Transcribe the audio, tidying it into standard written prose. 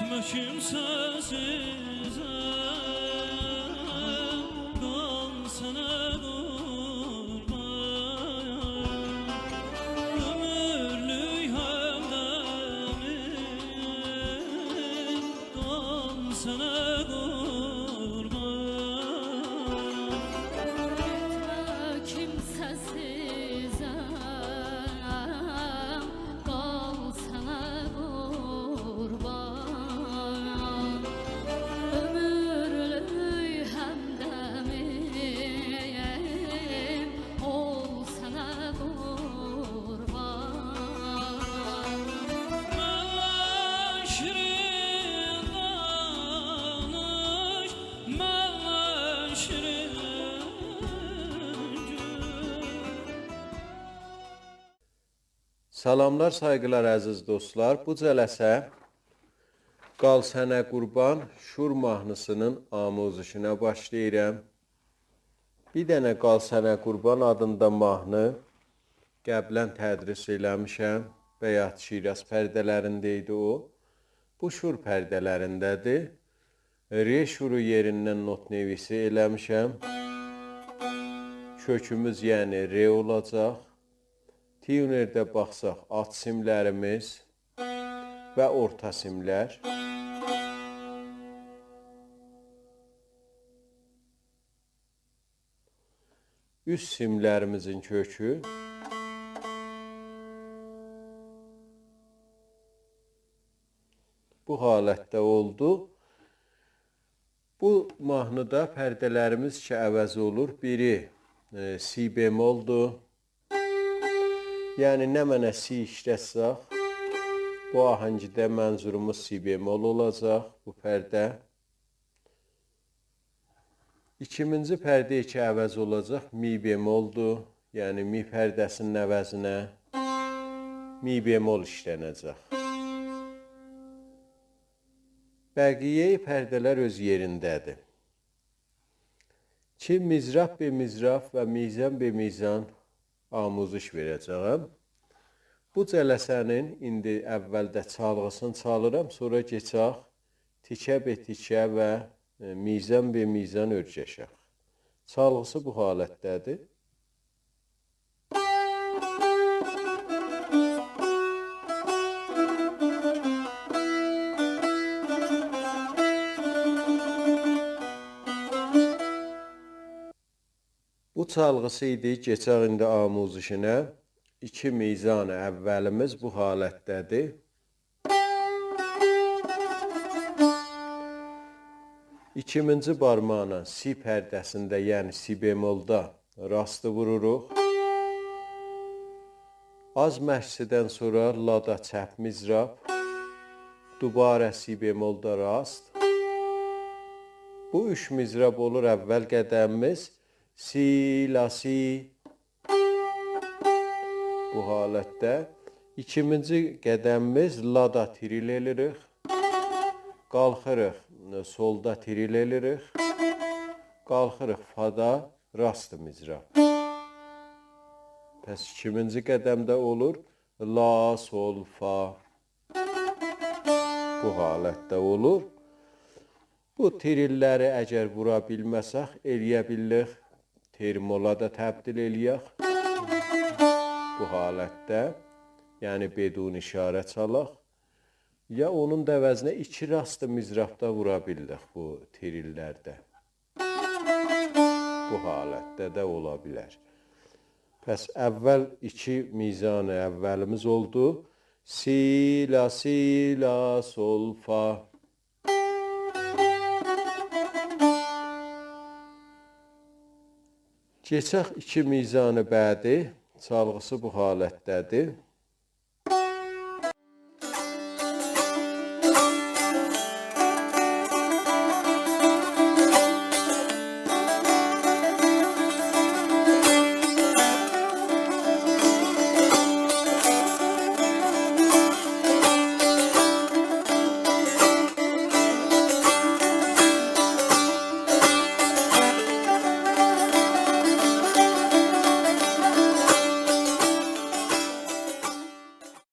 Etme kimsesiz kal sana kurban. Ömürlük hemdemin kal sana kurban. Etme kimsesizem, kal sana kurban. Ömürlük hemdemin ol sana kurban. Mən şirin danış, mən şirin gül. Salamlar, sayğılar əziz dostlar. Bu cələsə Qal Sənə Qurban Şur mahnısının amuzişinə başlayıram. Bir dənə Qal Sənə Qurban adında mahnı qəblən tədris eləmişəm. Bəyat Şiraz pərdələrində idi o. Bu Şur pərdələrindədir. Re şuru yerindən not nevisi eləmişəm. Kökümüz yəni re olacaq. Tiyunerdə baxsaq alt simlərimiz və orta simlər. Üst simlərimizin kökü. Bu halətdə oldu. Bu mahnıda pərdələrimiz iki əvəz olur. Biri si bemoldur. Yəni nə mənə si işlətsək, bu ahəngdə mənzurumuz si bemol olacaq bu pərdə. İkinci pərdə iki əvəz olacaq, mi bemoldur. Yəni mi pərdəsinin əvəzinə mi bemol işlənəcək. Bəqiyyə pərdələr öz yerindədir. Ki mizraf be mizraf və mizan be mizan amuziş verəcəyəm. Bu cələsənin indi əvvəldə çalğısını çalıram, sonra keçək tikə be tikə və mizan be mizan örgəşək. Çalğısı bu halətdədir. Bu çalğısı idi, keçək indi amuzişinə. İki mizanı əvvəlimiz bu halətdədir. İkinci barmaqla si pərdəsində, yəni si bemolda rastı vururuq. Az məşqdən sonra lada çəp mizrab, dubara si bemolda rast. Bu üç mizrab olur əvvəl qədəmimiz. Si, la, si. Bu halətdə. İkinci qədəmimiz lada tril eləyirik. Qalxırıq, solda tril eləyirik. Qalxırıq, fada, rast mizrab. Pəs ikinci qədəmdə olur. La, sol, fa. Bu halətdə olur. Bu trilləri əgər vura bilməsək, eləyə bilirik. Termola da təbdil eləyək. Bu halətdə, yəni bedun işarə çalaq. Ya onun da əvəzinə iki rastı mizrabda vura bilirik bu trillərdə. Bu halətdə də ola bilər. Pəs əvvəl iki mizanı əvvəlimiz oldu. Si, la, sol, fa. Keçək iki mizanı bədi, çalğısı bu halətdədir.